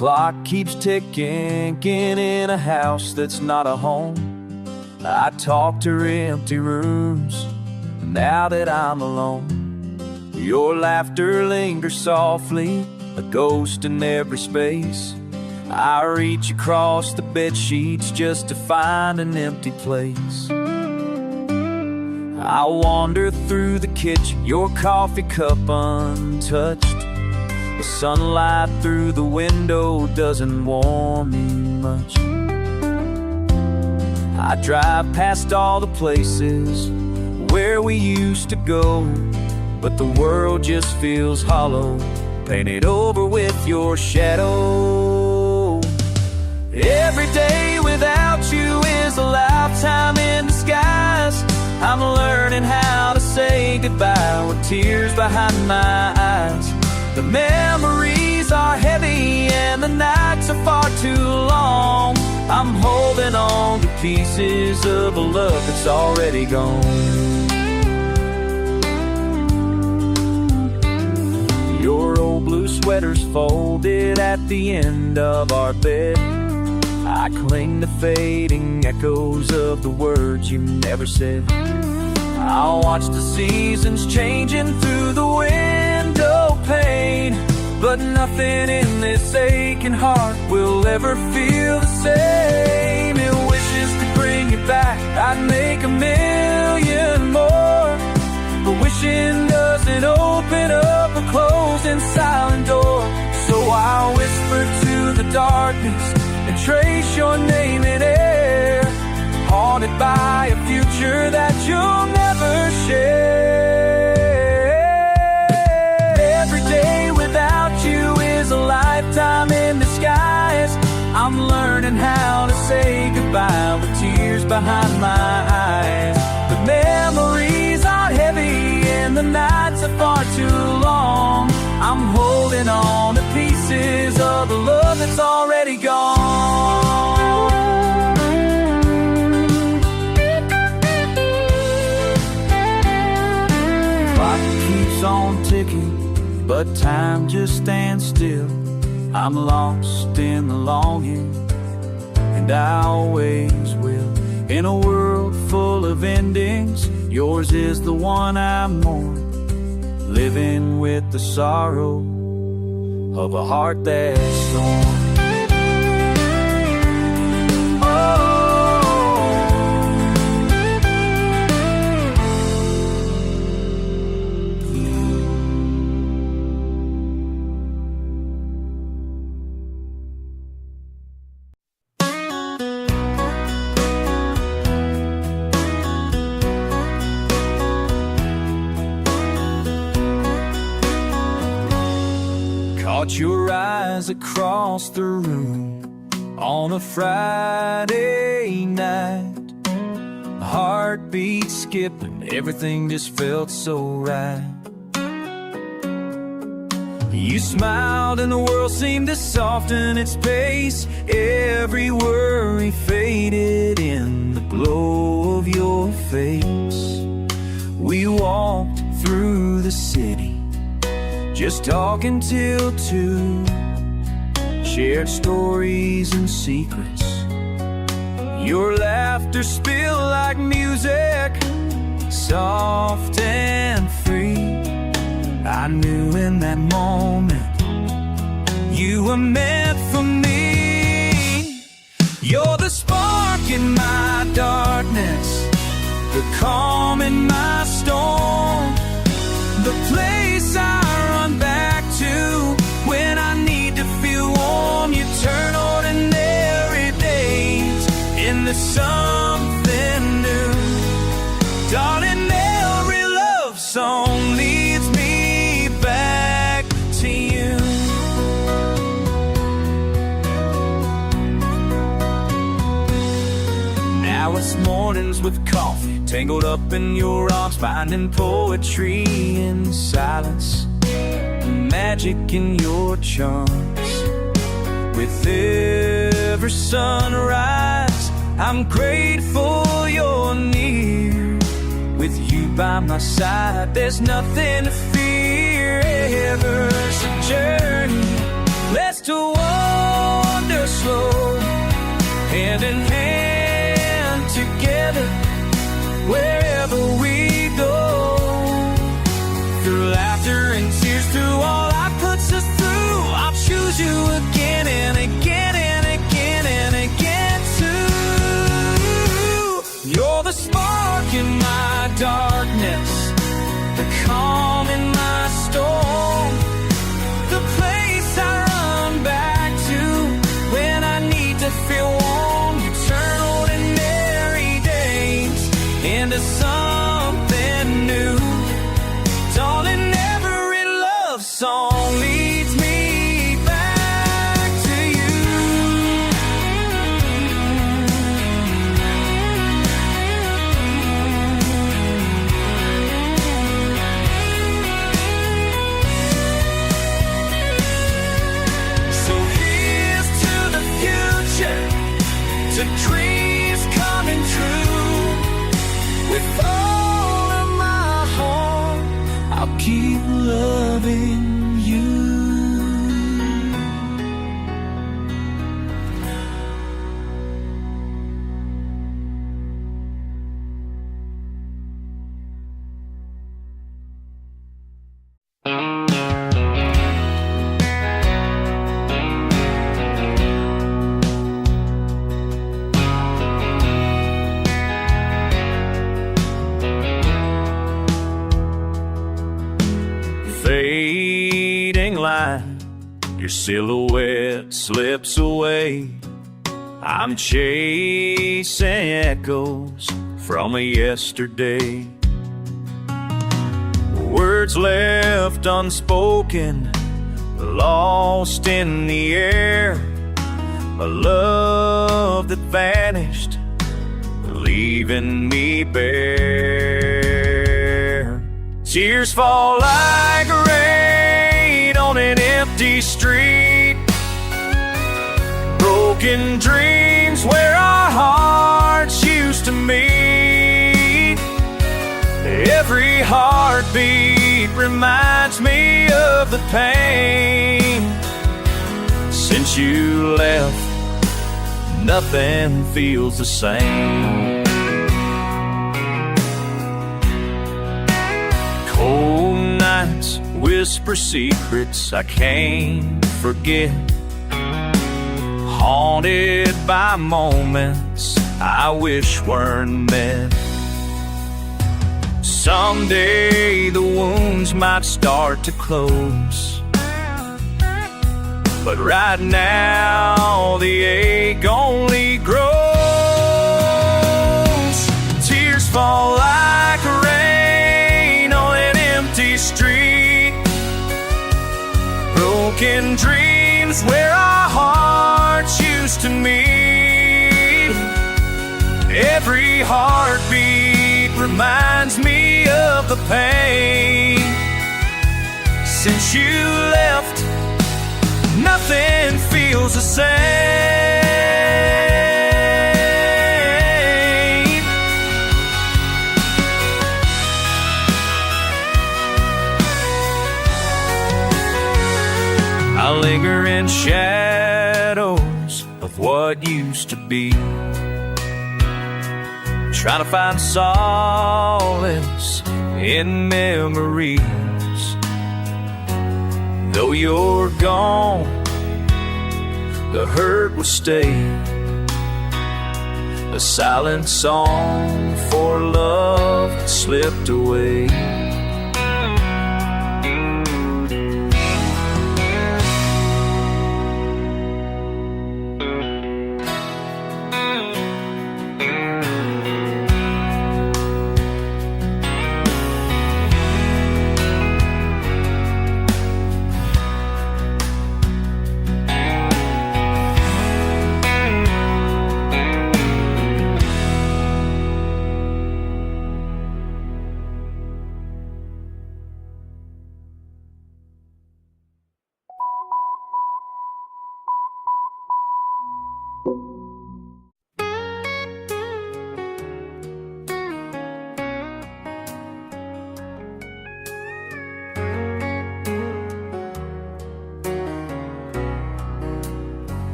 clock keeps ticking in a house that's not a home. I talk to empty rooms now that I'm alone. Your laughter lingers softly, a ghost in every space. I reach across the bed sheets just to find an empty place. I wander through the kitchen, your coffee cup untouched. The sunlight through the window doesn't warm me much. I drive past all the places where we used to go, but the world just feels hollow, painted over with your shadow. Every day without you is a lifetime in disguise. I'm learning how to say goodbye with tears behind my eyes. The memories are heavy and the nights are far too long. I'm holding on to pieces of a love that's already gone. Your old blue sweater's folded at the end of our bed. I cling to fading echoes of the words you never said. I'll watch the seasons changing through the window pane, but nothing in this aching heart will ever feel the same. It wishes to bring you back, I'd make a million more, but wishing doesn't open up a closed and silent door. So I whisper to the darkness and trace your name in air, haunted by a future that you'll never share. Every day without you is a lifetime in disguise. I'm learning how to say goodbye with tears behind my eyes. The memories are heavy and the nights are far too long. I'm holding on to pieces of the love that's already gone. Clock keeps on ticking, but time just stands still. I'm lost in the longing, and I always will. In a world full of endings, yours is the one I mourn, living with the sorrow of a heart that's torn. Caught your eyes across the room on a Friday night. A heartbeat skipping, everything just felt so right. You smiled and the world seemed to soften its pace. Every worry faded in the glow of your face. We walked through the city, just talking till 2, shared stories and secrets. Your laughter spilled like music, soft and free. I knew in that moment you were meant for me. You're the spark in my darkness, the calm in my storm, the place I run back to when I need to feel warm. You turn ordinary days into something new. Darling, every love song leads me back to you. Now it's mornings with coffee, tangled up in your arms, finding poetry in silence, magic in your charms. With every sunrise, I'm grateful you're near. With you by my side, there's nothing to fear. Ever's a journey, let's to walk slow, hand in hand together, wherever we go. Through laughter and tears, through all life puts us through, I'll choose you again and again and again and again too. You're the spark in my darkness, the calm in my storm, the place I run back to when I need to feel warm. You turn ordinary days into something new. Darling, every love song leads me back to you. So here's to the future, to dreams coming true. With all of my heart, I'll keep loving you. Fading light, your silhouette slips away. I'm chasing echoes from a yesterday. Words left unspoken, lost in the air. A love that vanished, leaving me bare. Tears fall like rain on an empty street. Broken dreams where our hearts used to meet. Every heartbeat reminds me of the pain. Since you left, nothing feels the same. Cold nights whisper secrets I can't forget. Haunted by moments I wish weren't met. Someday the wounds might start to close, but right now the ache only grows. Tears fall like rain on an empty street. Broken dreams where our hearts used to meet. Every heartbeat reminds me of the pain. Since you left, nothing feels the same. I linger in shadows of what used to be, trying to find solace in memories. Though you're gone, the hurt will stay, a silent song for love that slipped away.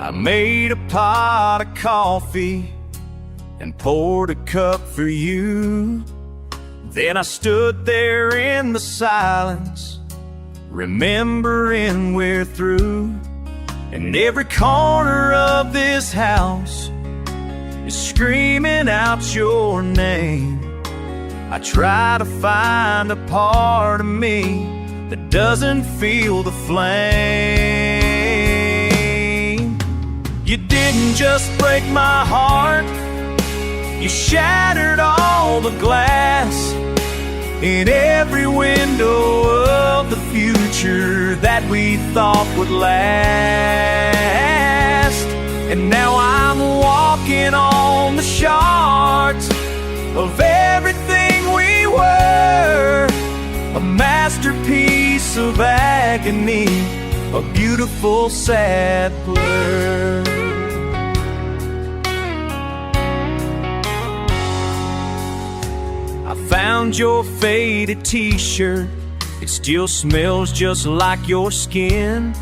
I made a pot of coffee and poured a cup for you. Then I stood there in the silence, remembering we're through. And every corner of this house is screaming out your name. I try to find a part of me that doesn't feel the flame. You didn't just break my heart, you shattered all the glass in every window of the future that we thought would last. And now I'm walking on the shards of everything we were, a masterpiece of agony, a beautiful sad blur. I found your faded t-shirt, it still smells just like your skin.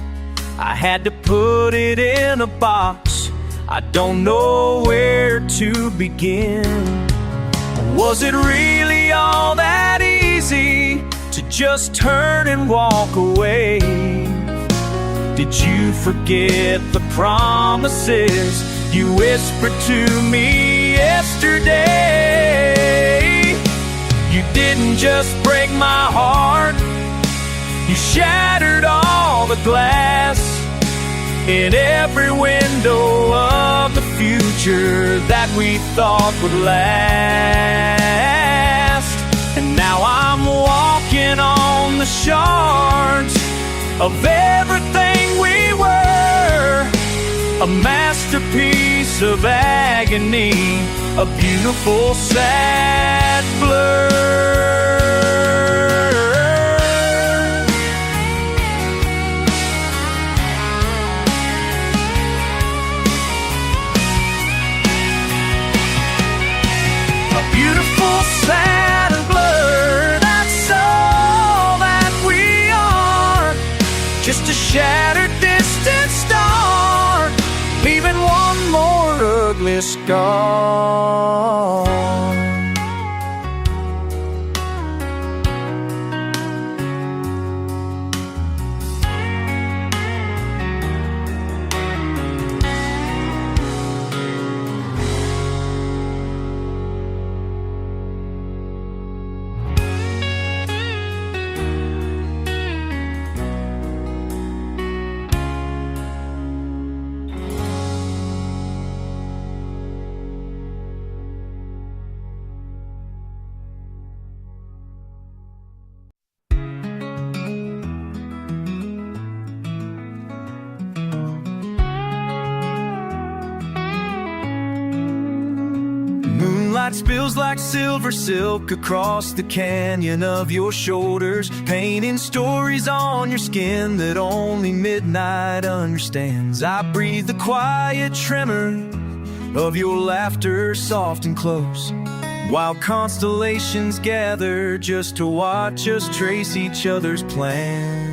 I had to put it in a box, I don't know where to begin. Was it really all that easy to just turn and walk away? Did you forget the promises you whispered to me yesterday? You didn't just break my heart, you shattered all the glass in every window of the future that we thought would last. And now I'm walking on the shards of everything we were, a masterpiece of agony, a beautiful sad blur. Sad blur, that's all that we are, just a shattered distant star, leaving one more ugly scar. Moonlight spills like silver silk across the canyon of your shoulders, painting stories on your skin that only midnight understands. I breathe the quiet tremor of your laughter, soft and close, while constellations gather just to watch us trace each other's plans.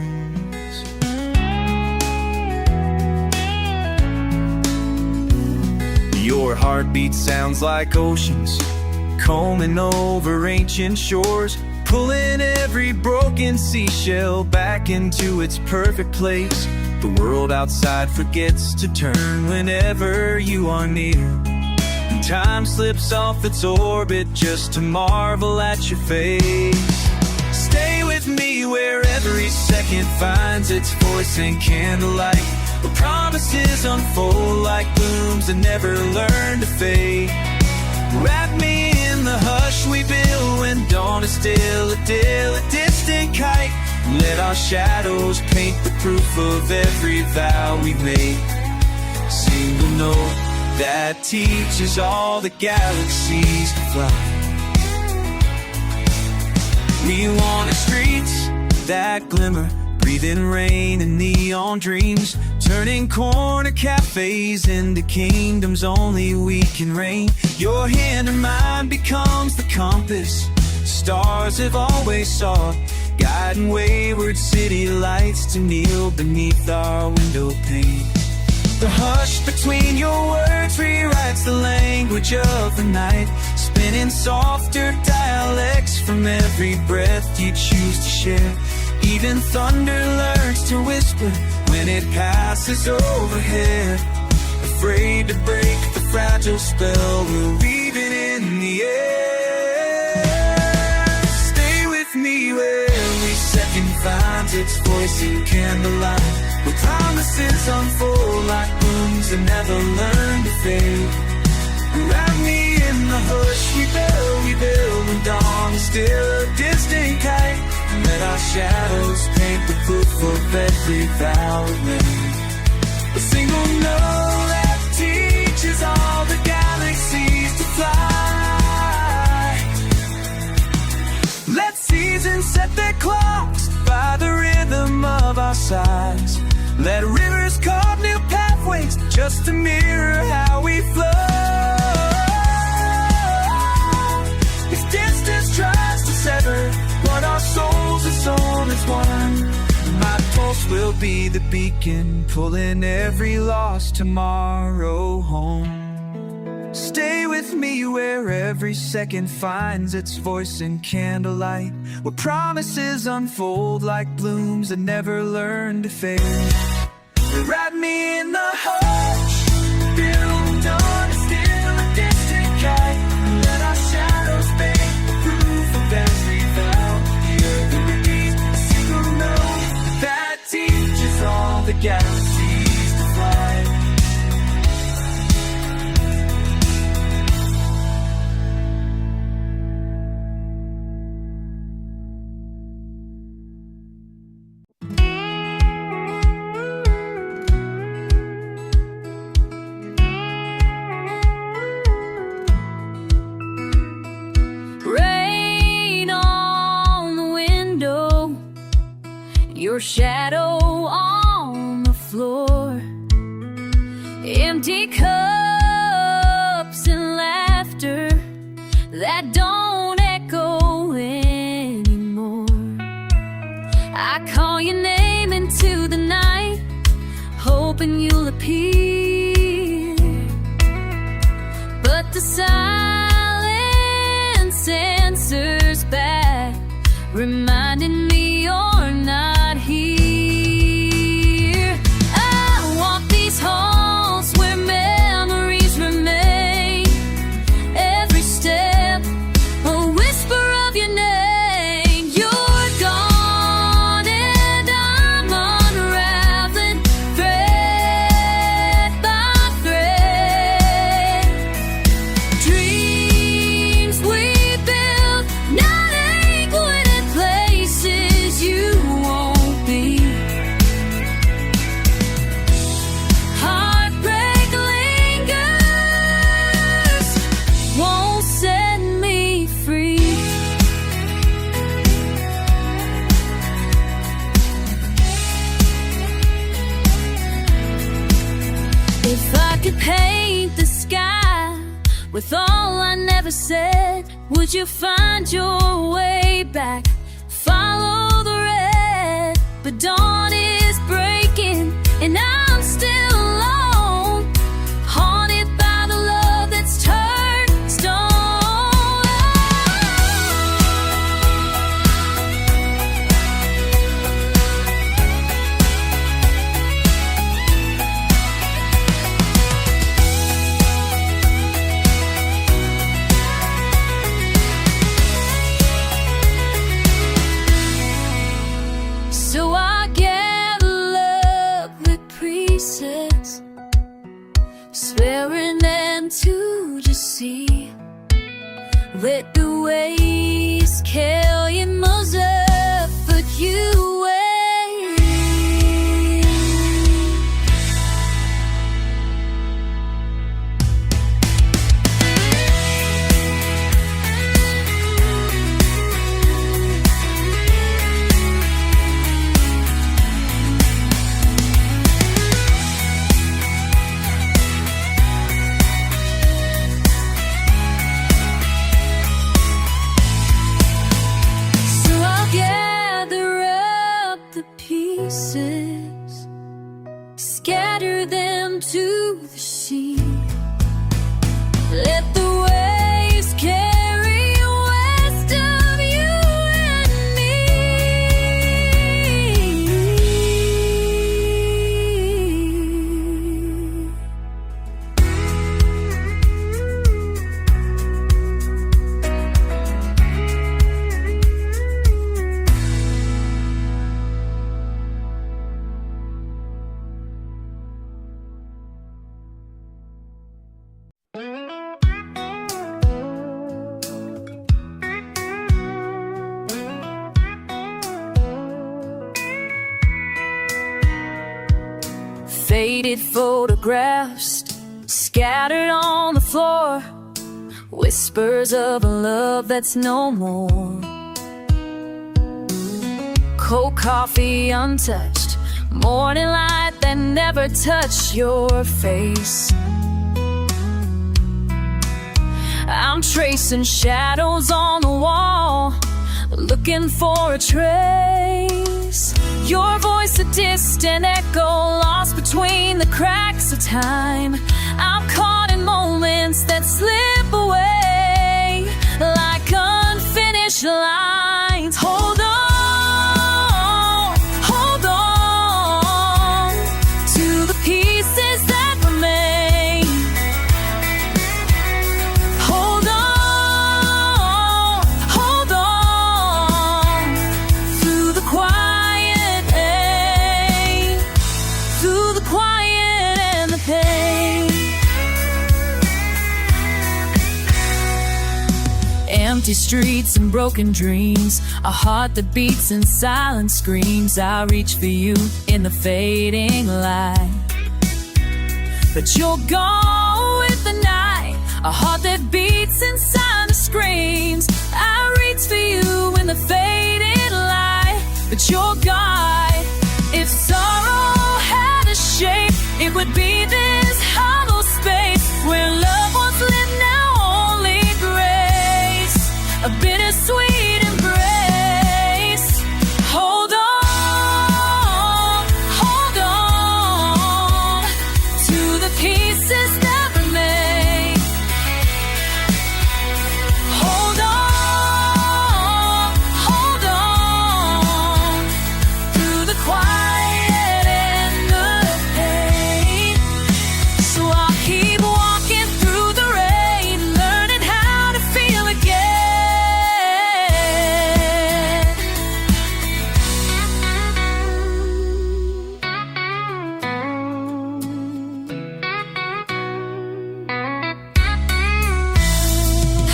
Your heartbeat sounds like oceans, combing over ancient shores, pulling every broken seashell back into its perfect place. The world outside forgets to turn whenever you are near, and time slips off its orbit just to marvel at your face. Stay with me where every second finds its voice in candlelight, where promises unfold like blooms that never learn to fade. Wrap me in the hush we build when dawn is still a distant kite. Let our shadows paint the proof of every vow we made. Sing the note that teaches all the galaxies to fly. We wanted streets that glimmer, breathing rain and neon dreams, turning corner cafes into kingdoms only we can reign. Your hand in mine becomes the compass stars have always sought, guiding wayward city lights to kneel beneath our window pane. The hush between your words rewrites the language of the night, spinning softer dialects from every breath you choose to share. Even thunder learns to whisper when it passes overhead, afraid to break the fragile spell we're weaving in the air. Stay with me where every second finds its voice in candlelight, where promises unfold like blooms that never learn to fade. Wrap me in the hush we build when dawn is still a distant kite, and let our shadows paint the proof of every vow made. A single note that teaches all the galaxies to fly. Let seasons set their clocks by the rhythm of our sighs. Let rivers carve new pathways just to mirror how we flow. If distance tries to sever what our souls are sown as one, my pulse will be the beacon, pulling every lost tomorrow home. Stay with me where every second finds its voice in candlelight, where promises unfold like blooms that never learn to fade. Wrap me in the hush, build dawn is still a distant kite, let our shadows paint the proof of every vow. The earth beneath a single note that teaches all the galaxies to fly. Your shadow on the floor, empty cups and laughter that don't echo anymore. I call your name into the night, hoping you'll appear, but the silence answers back, reminding me you're not here. I walk these halls where memories remain, every step a whisper of your name. You're gone and I'm unraveling thread by thread. Dreams we built, not anchored in places you won't be. Heartbreak lingers, won't set me free. If I could paint the sky with all I never said, would you find your way back? Follow the red, but dawn is breaking and I'm still alone, haunted by the love that's turned stone. So I gather love with presets, swearing them to just see. Let the waves carry us up, but you wait. So I'll gather faded photographs scattered on the floor, whispers of a love that's no more. Cold coffee untouched, morning light that never touched your face. I'm tracing shadows on the wall, looking for a trace. Your voice a distant echo, lost between the cracks of time. I'm caught in moments that slip away like unfinished lines. Hold on, hold on to the pieces that remain. Hold on through the quiet pain, through the quiet and the pain. Empty streets and broken dreams, a heart that beats and silent screams. I reach for you in the fading light, but you're gone with the night. A heart that beats and silent screams. I reach for you in the fading light, but you're gone. If sorrow had a shape, it would be this hollow space where love once lived, now only grace, a bittersweet embrace. Hold on to the pieces that remain. Hold on through the quiet and the pain. So I'll keep walking through the rain, learning how to feel again.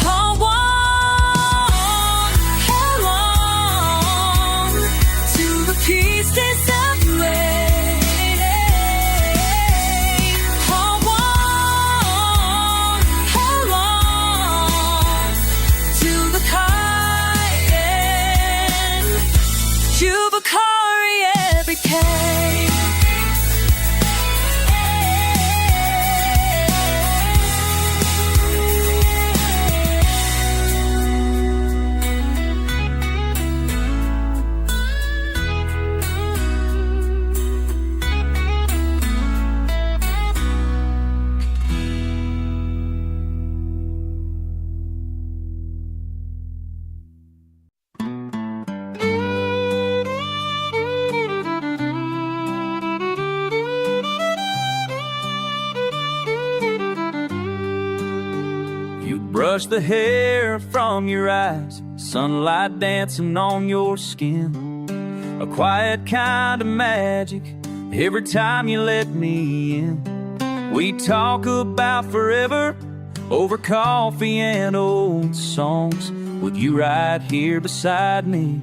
Hold on to the pieces that remain. Hold on to the kind. You've a carry every pain. You brush the hair from your eyes, sunlight dancing on your skin. A quiet kind of magic every time you let me in. We talk about forever over coffee and old songs. With you right here beside me,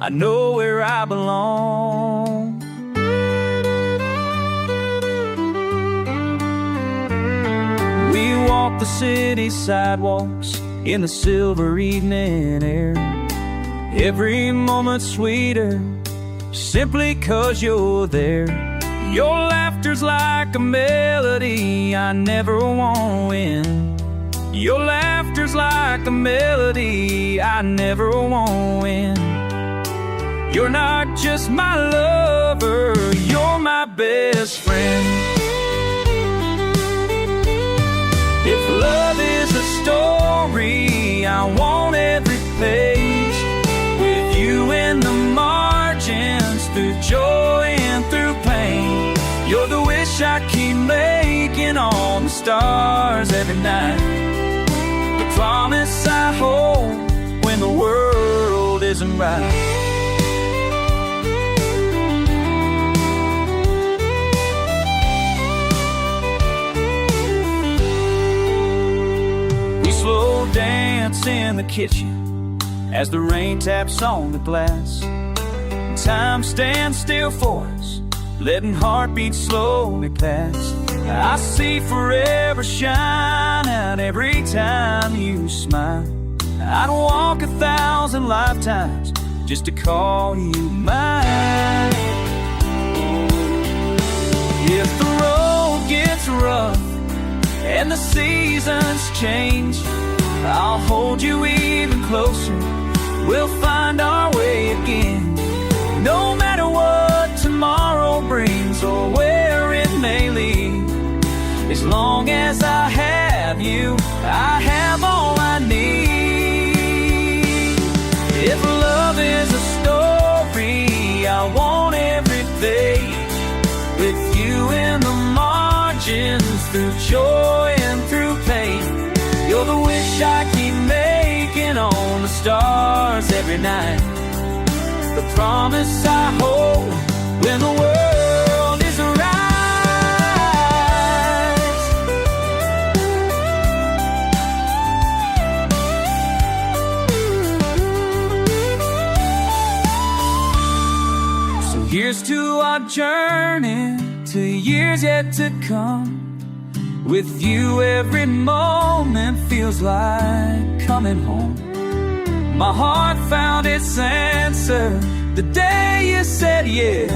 I know where I belong. We walk the city sidewalks in the silver evening air. Every moment sweeter, simply 'cause you're there. Your laughter's like a melody I never want to end. Your laughter's like a melody I never want to end. You're not just my lover, you're my best friend. If love is a story, I want every page, with you in the margins, through joy and through pain. You're the wish I keep making on the stars every night, the promise I hold when the world isn't right. Slow dance in the kitchen as the rain taps on the glass. Time stands still for us letting heartbeats slowly pass. I see forever shine out every time you smile. I'd walk 1,000 lifetimes just to call you mine. If the road gets rough and the seasons change, I'll hold you even closer. We'll find our way again. No matter what tomorrow brings or where it may lead, as long as I have you, I have all I need. If love is a story, I want every page, with you in the margins, through joy and through pain. You're the wish I keep making on the stars every night, the promise I hold when the world is right. So here's to our journey, to years yet to come. With you every moment feels like coming home. My heart found its answer the day you said yes.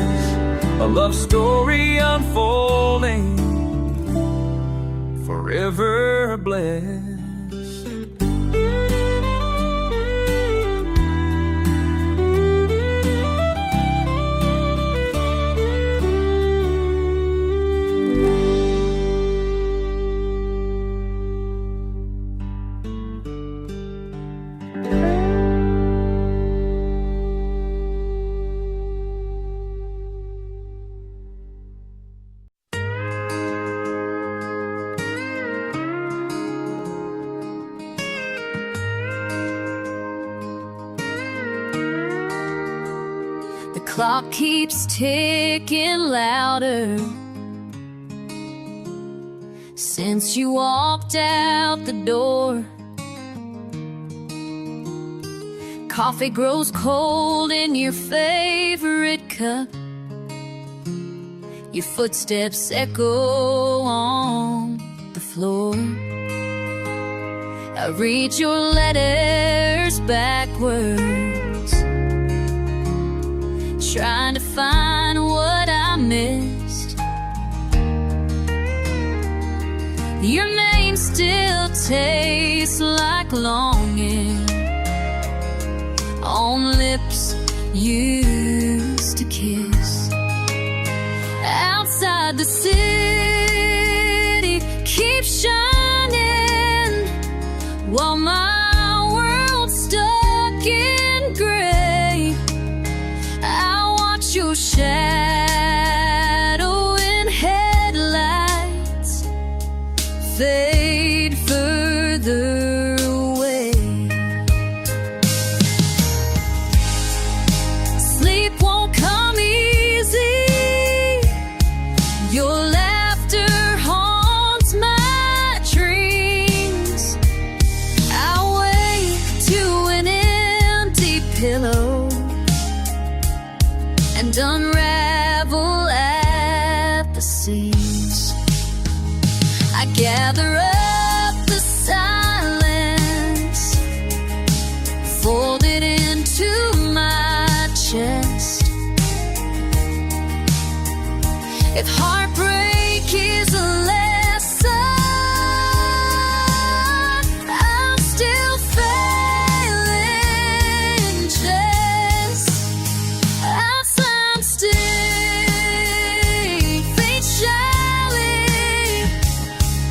A love story unfolding, forever blessed. The clock keeps ticking louder since you walked out the door. Coffee grows cold in your favorite cup. Your footsteps echo on the floor. I read your letters backwards, trying to find what I missed. Your name still tastes like longing on lips you used to kiss. Outside the city keeps shining while my world's stuck in gray. I watch your shadow in headlights fade further away. Sleep won't come easy. Your laughter haunts my dreams. I wake to an empty pillow and unravel at the seams. I gather up the silence, fold it into my chest. If heartbreak is a lesson, I'm still failing chess. I'll stand still, fate shyly.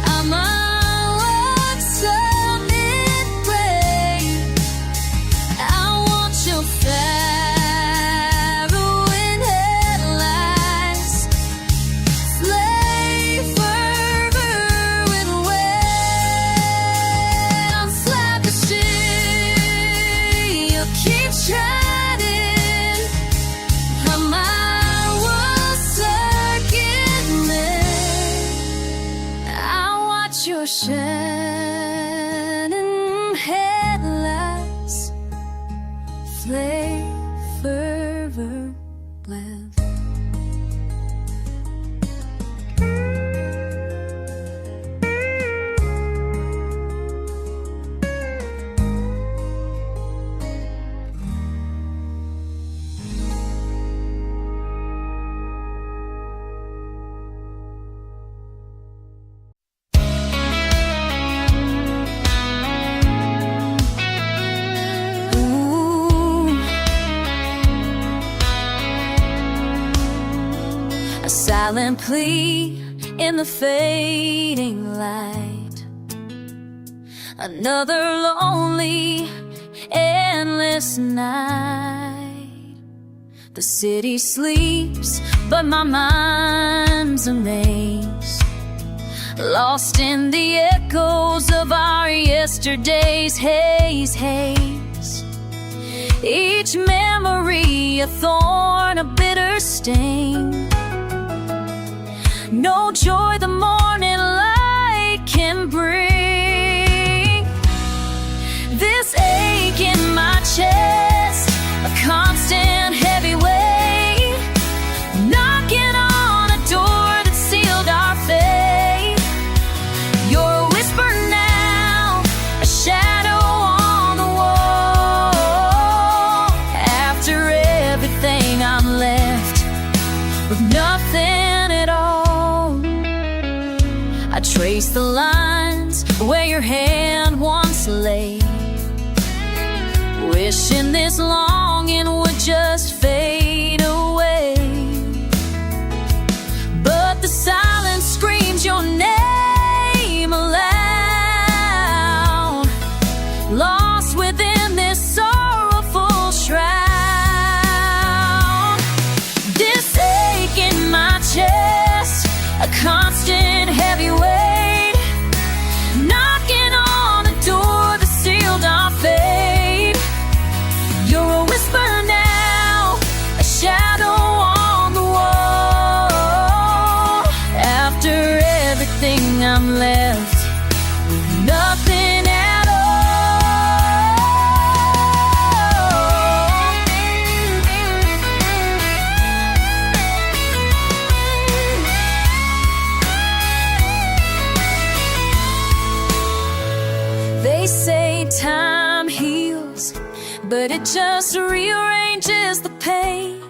I'm on summit brave. I want your farrowing headlights flay further with winds like a sea. You keep shining. My world circuit. I watch your shining headlights flay further west. silent plea in the fading light. Another lonely, endless night. The city sleeps, but my mind's a maze, lost in the echoes of our yesterday's haze, haze. Each memory a thorn, a bitter sting. No joy the morning light can bring. This ache in my chest, a constant heavy weight, knocking on a door that sealed our fate. You're a whisper now, a shadow on the wall. After everything I'm left with nothing at all. I trace the lines where your hand once lay, wishing this longing would just fade away. But the silence screams your name aloud, lost within this sorrowful shroud. This ache in my chest, a constant heavy weight, knocking on a door that sealed our fate. You're a whisper now, a shadow on the wall. After everything I'm left with nothing at all. They say time heals, but it just rearranges the pain,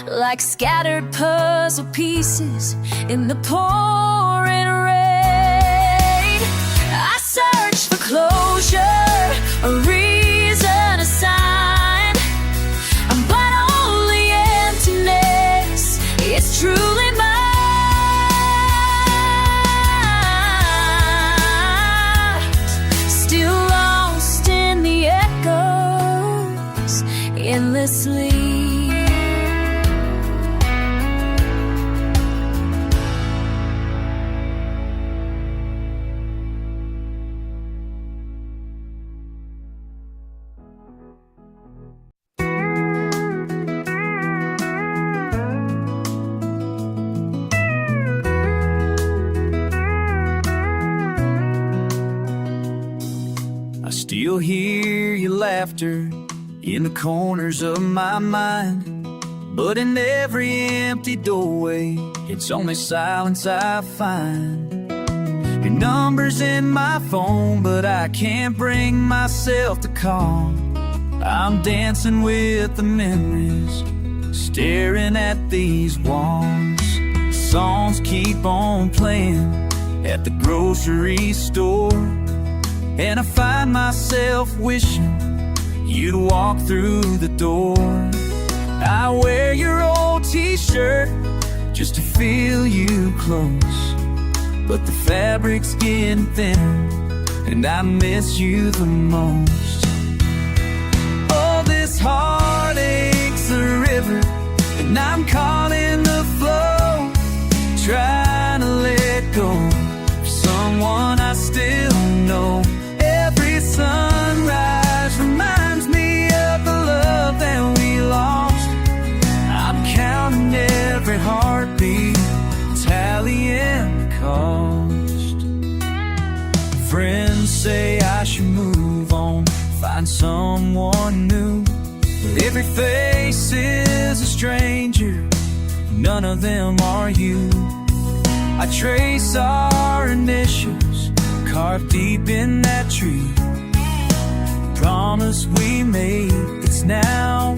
like scattered puzzle pieces in the pouring rain. I search for closure, a reason, a sign, but only emptiness. It's truly mine. Still lost in the echoes, endlessly. I still hear your laughter in the corners of my mind, but in every empty doorway, it's only silence I find. Your number's in my phone, but I can't bring myself to call. I'm dancing with the memories, staring at these walls. Songs keep on playing at the grocery store, and I find myself wishing you'd walk through the door. I wear your old t-shirt just to feel you close, but the fabric's getting thinner, and I miss you the most. Oh, this heartache's a river, and I'm caught in the flow, trying to let go of someone I still know. Every sunrise reminds me of the love that we lost. I'm counting every heartbeat, tallying the cost. Friends say I should move on, find someone new, but every face is a stranger, none of them are you. I trace our initials carved deep in that tree, promise we made that's now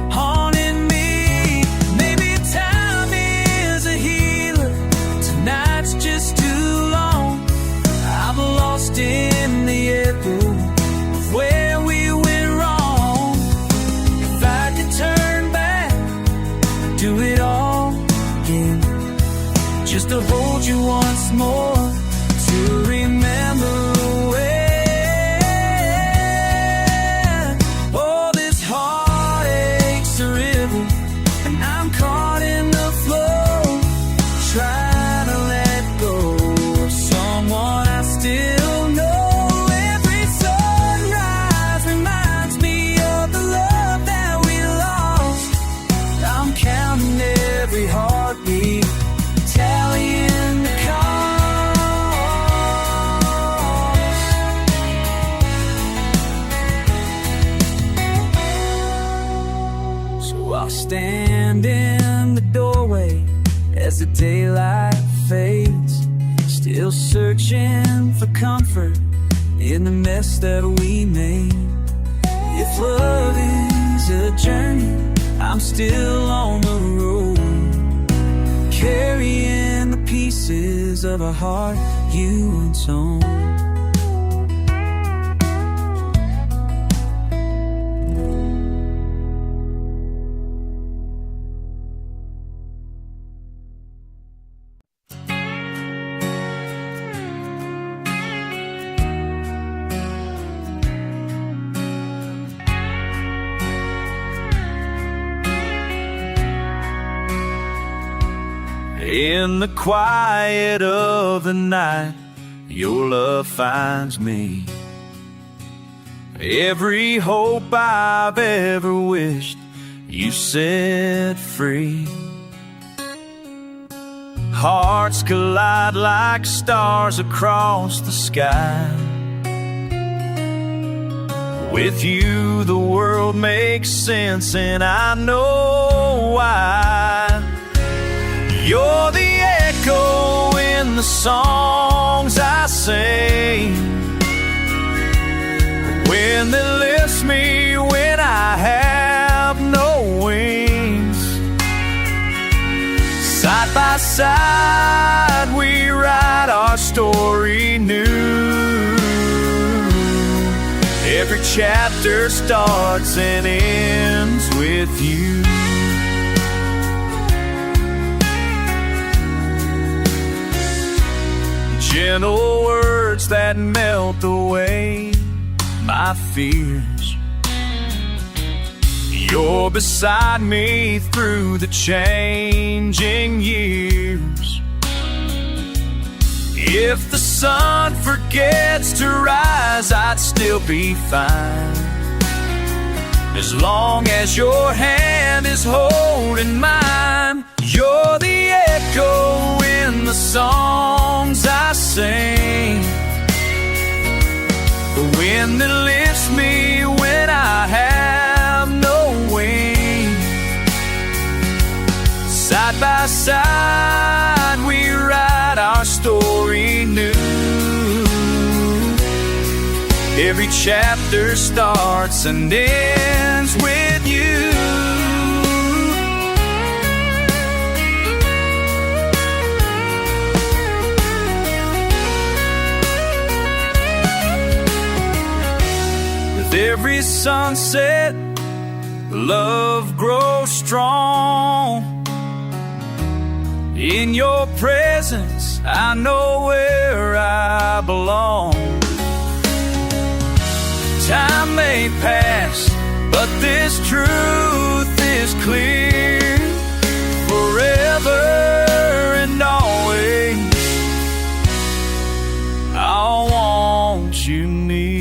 haunting me. Maybe time is a healer, tonight's just too long. I'm lost in the echo of where we went wrong. If I could turn back, do it all again, once more to remember when all this heartache's a river, and I'm caught in the flow, trying to let go of someone I still know. Every sunrise reminds me of the love that we lost. I'm counting every heartbeat, tallying the cost. So I'll stand in the doorway as the daylight fades, still searching for comfort in the mess that we made. If love is a journey, I'm still on the road, carrying the pieces of a heart you once owned. In the quiet of the night, your love finds me. Every hope I've ever wished, you set free. Hearts collide like stars across the sky. With you the world makes sense, and I know why. You're the echo in the songs I sing, wind that lifts me when I have no wings. Side by side we write our story new. Every chapter starts and ends with you. Gentle words that melt away my fears. You're beside me through the changing years. If the sun forgets to rise, I'd still be fine, as long as your hand is holding mine. You're the echo in the songs I sing, the wind that lifts me when I have no wings. Side by side we write our story new. Every chapter starts and ends with you. With every sunset, love grows strong. In your presence, I know where I belong. Time may pass, but this truth is clear. Forever and always, I want you near.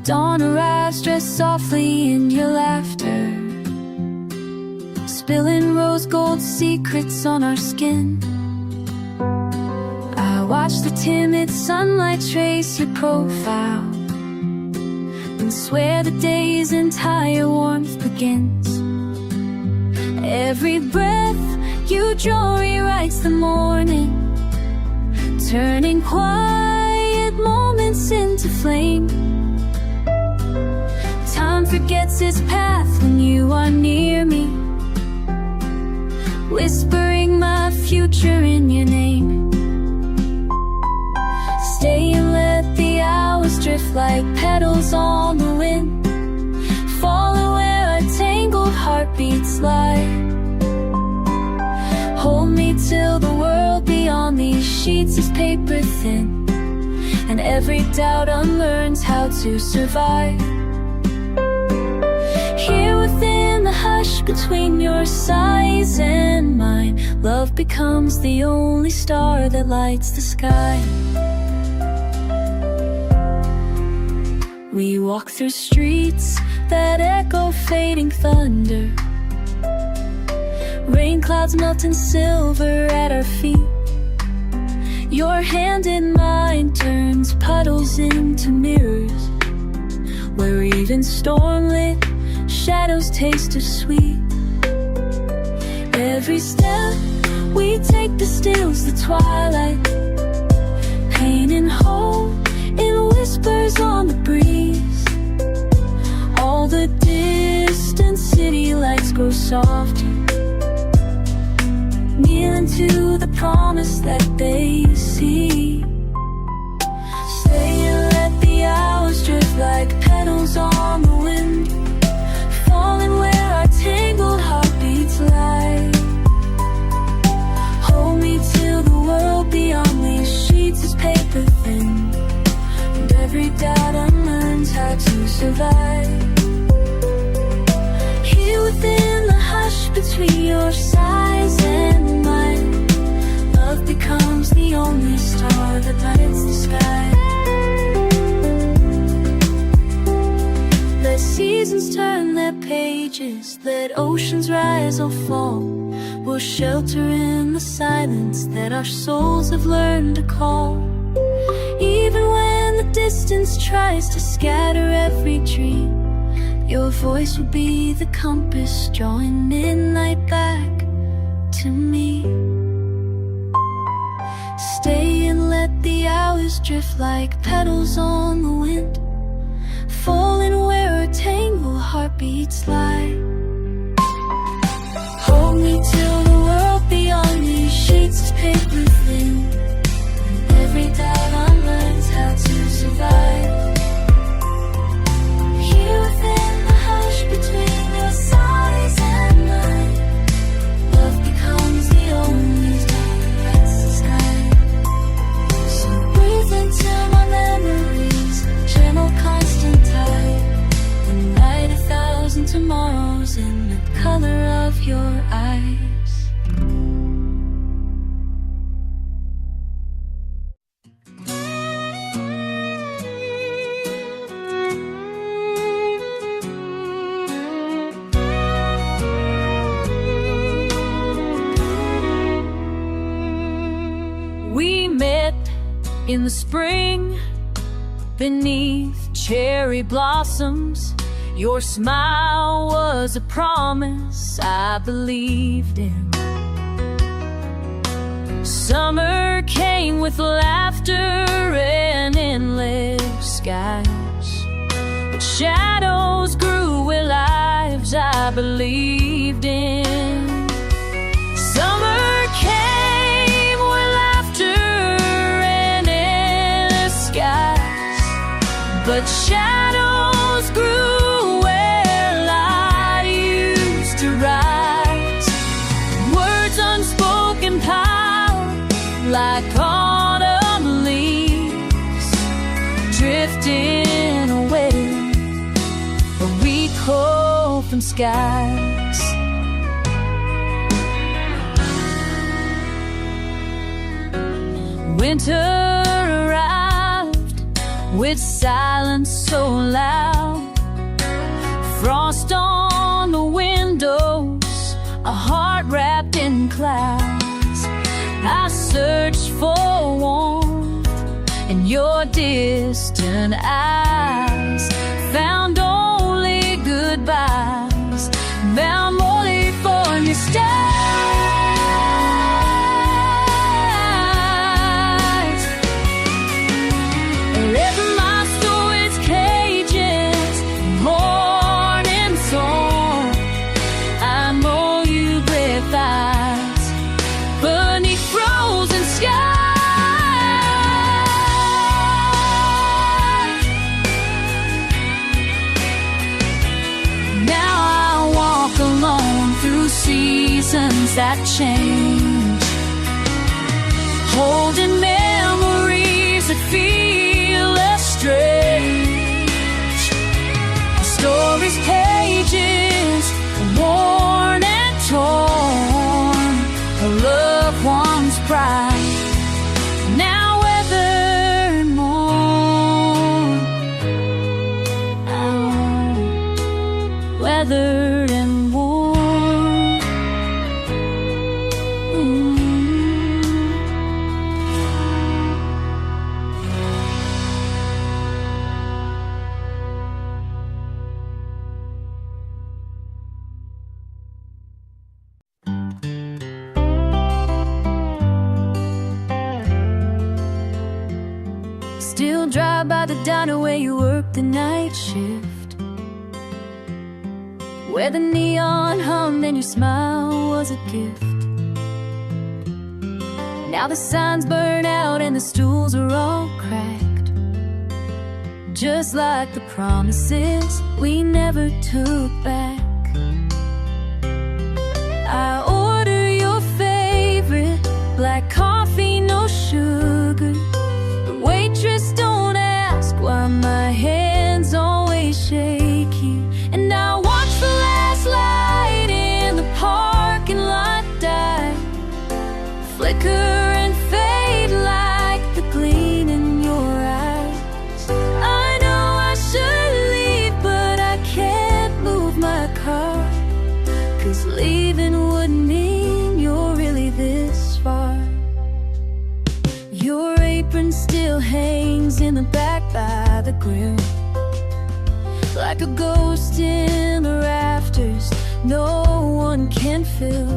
Dawn arrives dressed softly in your laughter, spilling rose gold secrets on our skin. I watch the timid sunlight trace your profile and swear the day's entire warmth begins. Every breath you draw rewrites the morning, turning quiet moments bursts into flame. Time forgets its path when you are near me, whispering my future in your name. Stay and let the hours drift like petals on the wind, follow where our tangled heartbeats lie. Hold me till the world beyond these sheets is paper thin, and every doubt unlearns how to survive. Here within the hush between your sighs and mine, love becomes the only star that lights the sky. We walk through streets that echo fading thunder, rain clouds melting silver at our feet. Your hand in mine turns puddles into mirrors, where even stormlit shadows taste as sweet. Every step we take distills the twilight, pain and hope in whispers on the breeze. All the distant city lights grow softer, kneeling to the promise that they see. Stay and let the hours drift like petals on the wind, falling where our tangled heartbeats lie. Hold me till the world beyond these sheets is paper thin, and every doubt unlearns how to survive. Here within the hush between your sighs and mine, love becomes the only star that lights the sky. Let seasons turn their pages, let oceans rise or fall. We'll shelter in the silence that our souls have learned to call. Even when the distance tries to scatter every dream, your voice will be the compass drawing midnight back to me. Stay and let the hours drift like petals on the wind, falling where our tangled heartbeats lie. Hold me till the world beyond these sheets is paper thin, and every doubt unlearns how to survive. Here within the hush between your sighs and mine, love becomes the only star that lights the sky. So breathe into my memories, gentle constant tide, and light 1,000 tomorrows in the color of your eyes. We met in the spring beneath cherry blossoms. Your smile was a promise I believed in. Summer came with laughter and endless skies, but shadows grew where lives I believed in. Summer came with laughter and endless skies, but shadows grew like autumn leaves drifting away, a recall from skies. Winter arrived with silence so loud, frost on the windows, a heart wrapped in clouds. I searched for warmth in your distant eyes, found only goodbyes, found only for your skies. Every that change, holding memories that feel strange. The story's pages are worn and torn, a loved one's pride now weathered and worn, weathered and worn. Still drive by the diner where you work the night shift, where the neon hummed and your smile was a gift. Now the signs burn out and the stools are all cracked, just like the promises we never took back. I order your favorite black coffee, no sugar. The waitress don't ask why my hands always shaky. And I watch the last light in the parking lot die, flicker and fade like the gleam in your eyes. I know I should leave, but I can't move my car, 'cause leaving would mean you're really this far. Your apron still hangs in the back by the grill, like a ghost in the rafters no one can fill.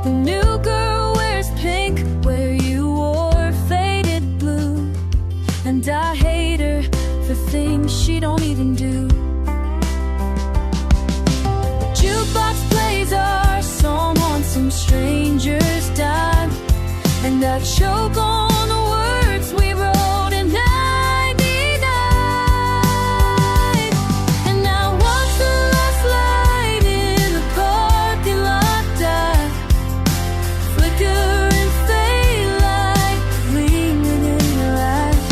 The new girl wears pink where you wore faded blue, and I hate her for things she don't even do. The jukebox plays our song on some stranger's dime, and I choke on the words we wrote in '99. And I watch the last light in the parking lot die, flicker and fade like gleaming in your eyes.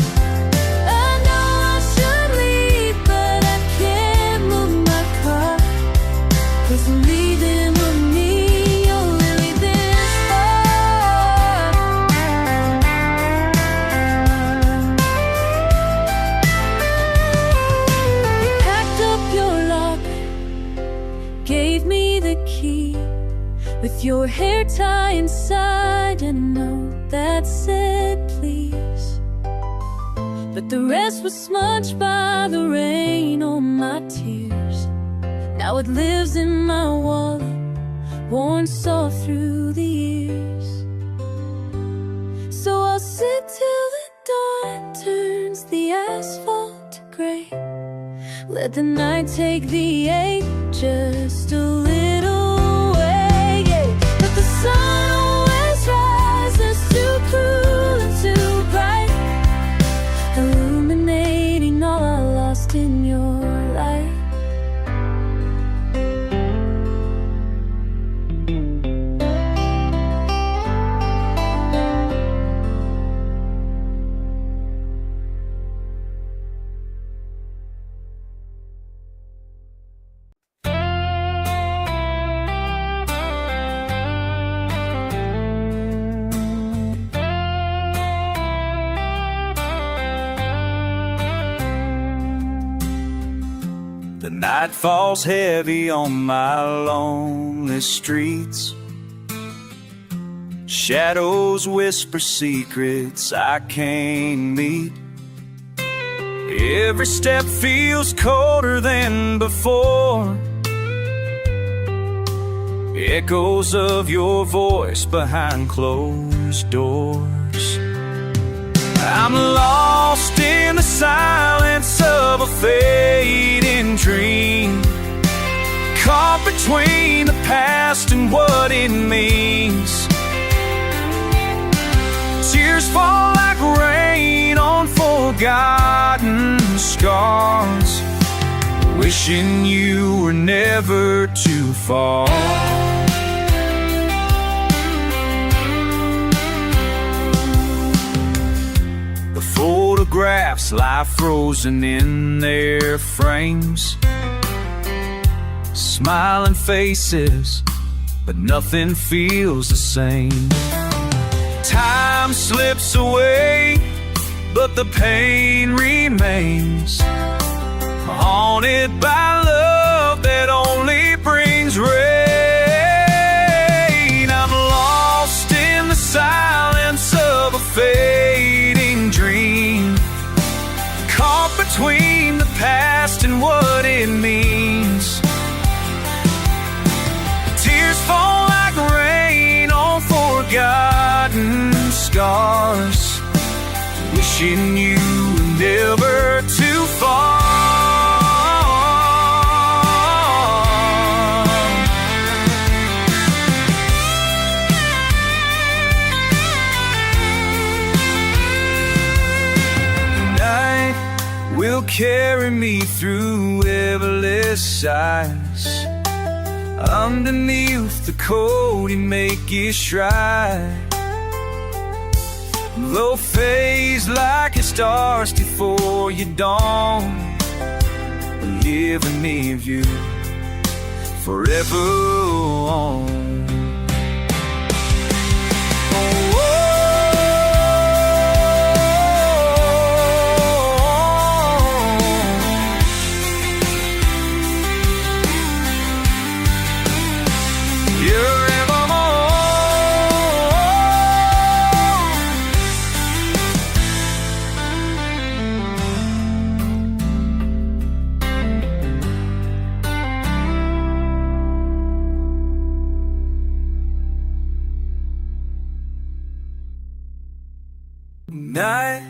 I know I should leave, but I can't move my car, 'cause leaving would mean you're really this far. You packed up your locker, gave me the key, with your hair tie inside and a note that said please. But the rest was smudged by the rain on my tears. Now it lives in my wallet, worn soft through the years. So I'll sit till the dawn turns the asphalt to gray, let the night take the ache just a little way, yeah. But the sun always rises too cruel and too bright, illuminating all I lost in your light. The night falls heavy on my lonely streets. Shadows whisper secrets I can't meet. Every step feels colder than before. Echoes of your voice behind closed doors. I'm lost in the silence of a fading dream, caught between the past and what it means. Tears fall like rain on forgotten scars, wishing you were never too far. photographs lie frozen in their frames. Smiling faces, but nothing feels the same. Time slips away, but the pain remains. Haunted by love that only brings rain. I'm lost in the silence of a fading dream, caught between the past and what it means. Tears fall like rain on forgotten scars, wishing you were never too far. Night will carry me through everless sighs. Underneath the cold you make it stride. Though phase like it starts before you dawn, live in me of you forever on. Night,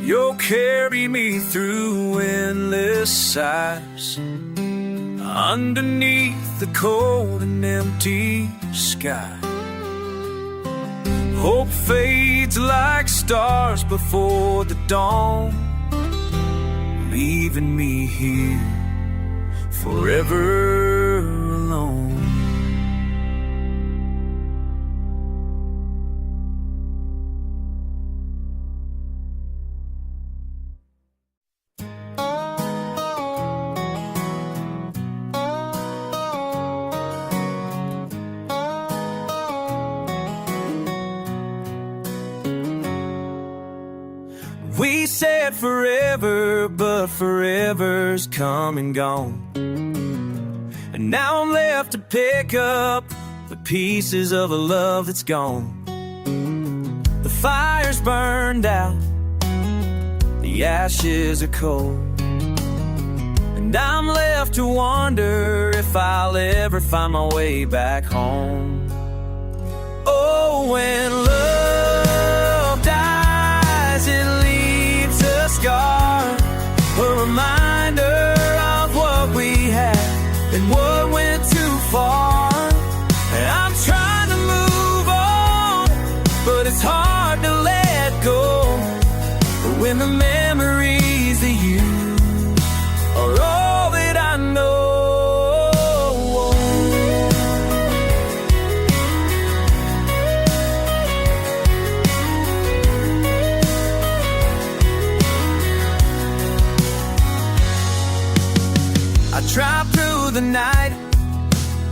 you'll carry me through endless sighs. Underneath the cold and empty sky, hope fades like stars before the dawn, leaving me here forever alone. We said forever, but forever's come and gone. And now I'm left to pick up the pieces of a love that's gone. The fire's burned out, the ashes are cold, and I'm left to wonder if I'll ever find my way back home. Oh, when love dies, it leaves a scar, a reminder of what we had and what went too far. And I'm trying to move on, but it's hard to let go when the memories of you are all that I know. I try through the night,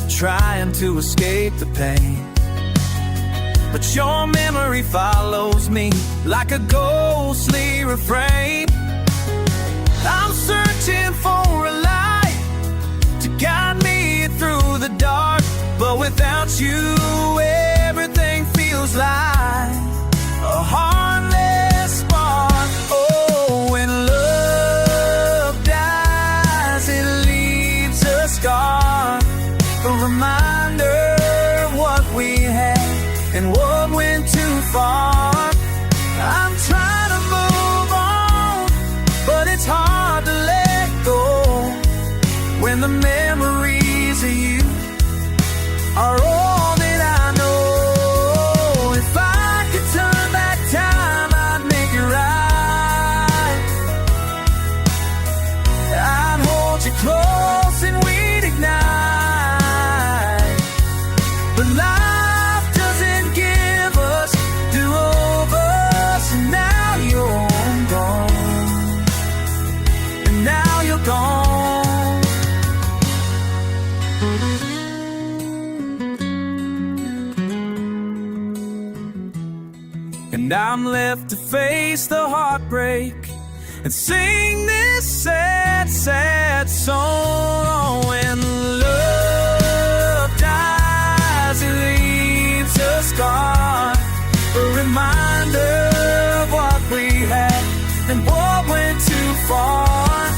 trying to escape the pain, but your memory follows me like a ghostly refrain. I'm searching for a light to guide me through the dark, but without you everything feels like a heartless spark. Oh, when love dies, it leaves a scar, a reminder of what we had and what went too far. I'm trying to move on, but it's hard to let go when the memories of you are all that I know. If I could turn back time, I'd make it right. I'd hold you close and we'd ignite. But life doesn't give us do-overs, and now you're gone. I'm left to face the heartbreak and sing this sad, sad song. When love dies, it leaves a scar, a reminder of what we had and what went too far.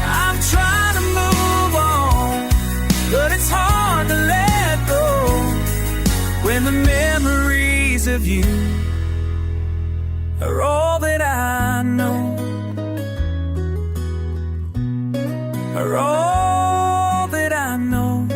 I'm trying to move on, but it's hard to let go when the memories of you are all that I know, are all that I know.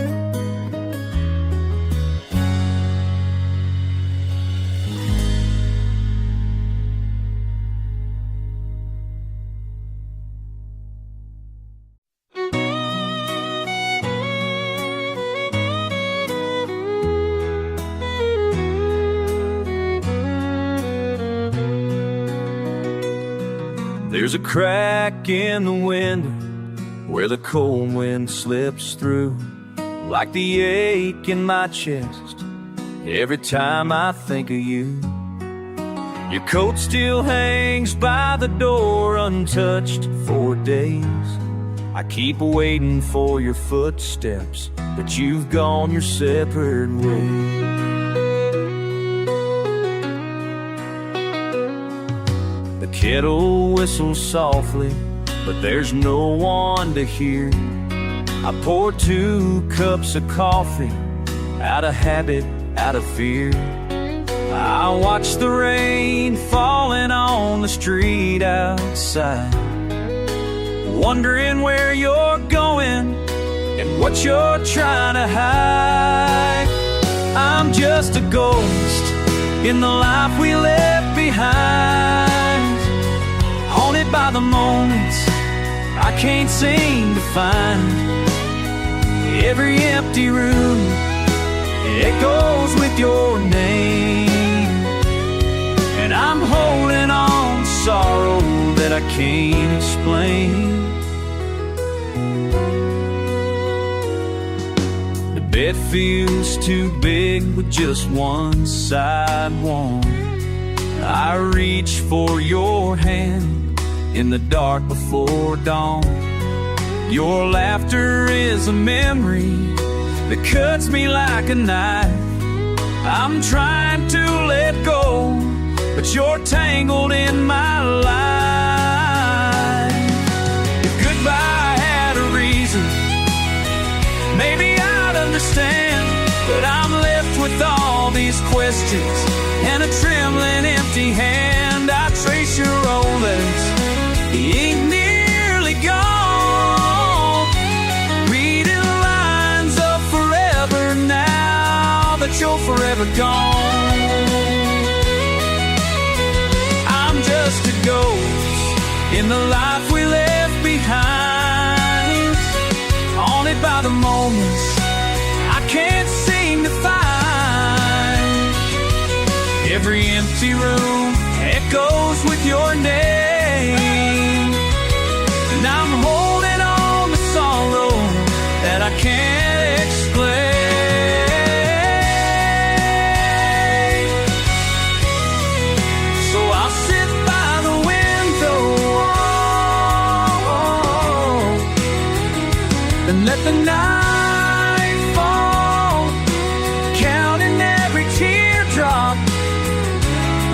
There's a crack in the window where the cold wind slips through, like the ache in my chest every time I think of you. Your coat still hangs by the door untouched for days. I keep waiting for your footsteps, but you've gone your separate ways. The kettle whistles softly, but there's no one to hear. I pour 2 cups of coffee, out of habit, out of fear. I watch the rain falling on the street outside, wondering where you're going and what you're trying to hide. I'm just a ghost in the life we left behind, haunted by the moments I can't seem to find. Every empty room echoes with your name, and I'm holding on to sorrow that I can't explain. The bed feels too big with just one side warm. I reach for your hand in the dark before dawn. Your laughter is a memory that cuts me like a knife. I'm trying to let go, but you're tangled in my life. If goodbye had a reason, maybe I'd understand, but I'm left with all these questions and a trembling empty hand. I trace your old letters, the ink nearly gone, reading lines of forever now that you're forever gone. I'm just a ghost in the life we left behind, haunted by the moments I can't seem to find. Every empty room echoes with your name, and I'm holding on to sorrow that I can't explain. So I'll sit by the window and let the night fall, counting every teardrop,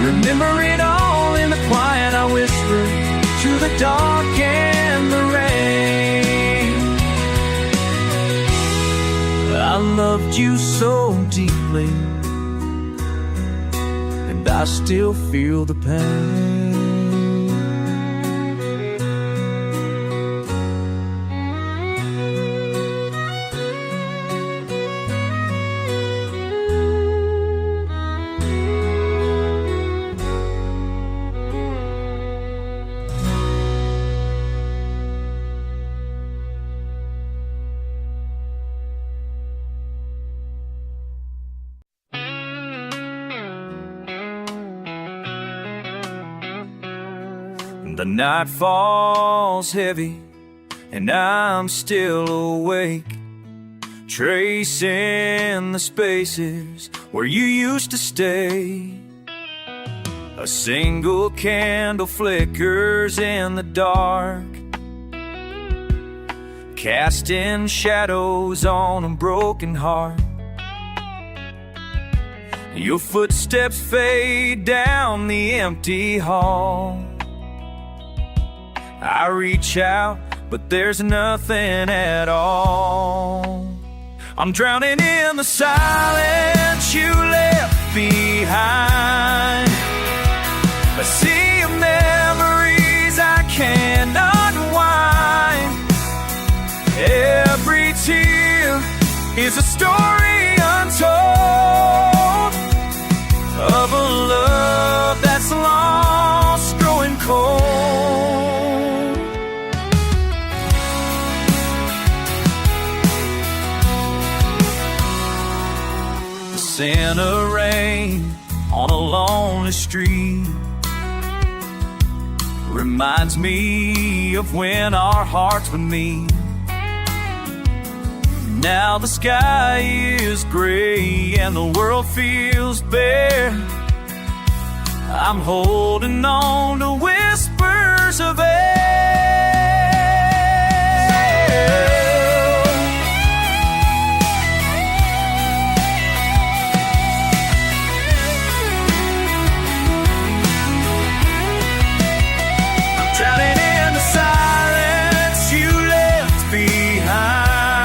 remember it all in the quiet. I whisper through the dark and the rain. I loved you so deeply, and I still feel the pain. The night falls heavy, and I'm still awake, tracing the spaces where you used to stay. A single candle flickers in the dark, casting shadows on a broken heart. Your footsteps fade down the empty hall. I reach out, but there's nothing at all. I'm drowning in the silence you left behind. A sea of memories I can't unwind. Every tear is a story untold of a love that's lost, growing cold. The scent of rain on a lonely street reminds me of when our hearts would meet. Now the sky is gray and the world feels bare. I'm holding on to whispers of air. I'm drowning in the silence you left behind.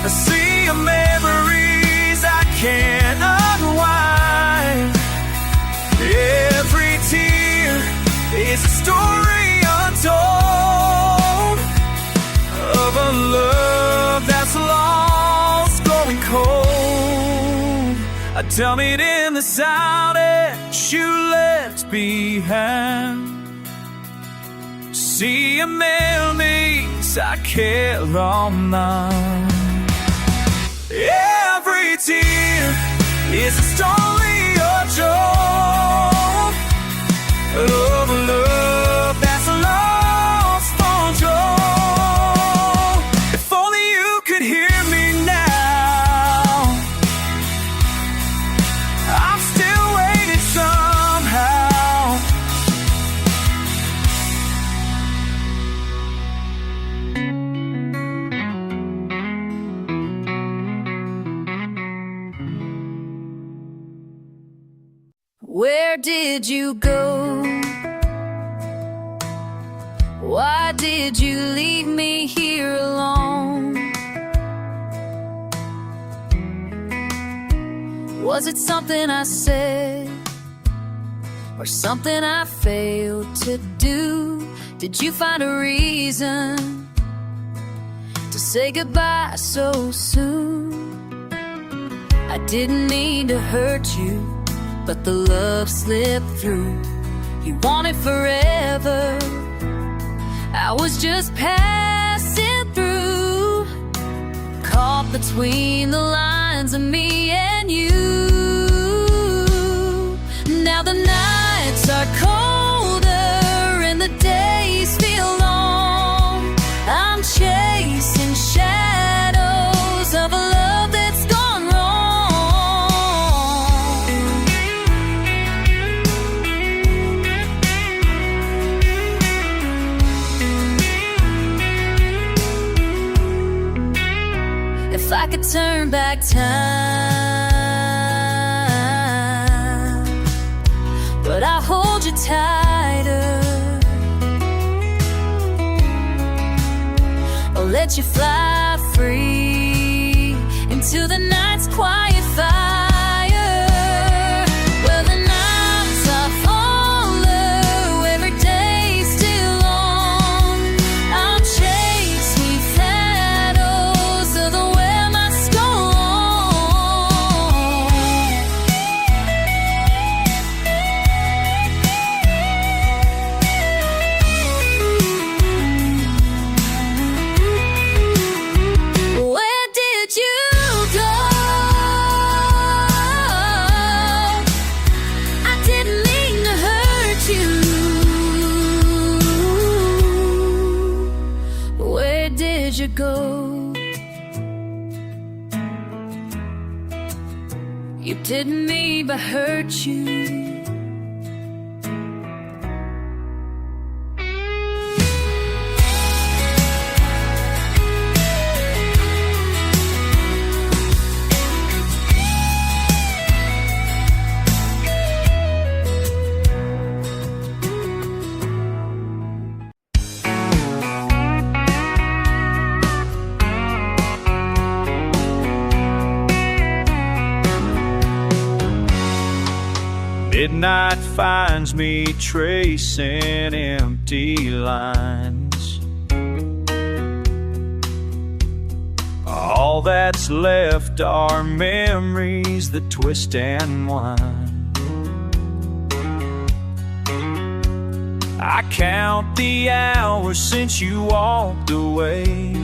A sea of memories I can't unwind. Every tear is a story untold of a love that's lost, growing cold. I dumb it in the silence you left behind. See a memories I carry on mine. Every tear is a story of joy, of a love that's lost for joy. If only you could hear me now. I'm still waiting somehow. Where did you go? Why did you leave me here alone? Was it something I said, or something I failed to do? Did you find a reason to say goodbye so soon? I didn't mean to hurt you, but the love slipped through. You wanted forever, I was just passing through, caught between the lines of me and you. Now the nights are colder and the days feel long. I'm chasing shadows of a love that's gone wrong. If I could turn back time, but I hold you tighter. I'll let you fly free into the night's quiet fire, where the nights are fuller, every day's still long. I'll chase me shadows of the way must go on. Where did you go? I didn't mean to hurt you. Where did you go? You didn't mean to hurt you. Midnight finds me tracing empty lines. All that's left are memories that twist and wind. I count the hours since you walked away.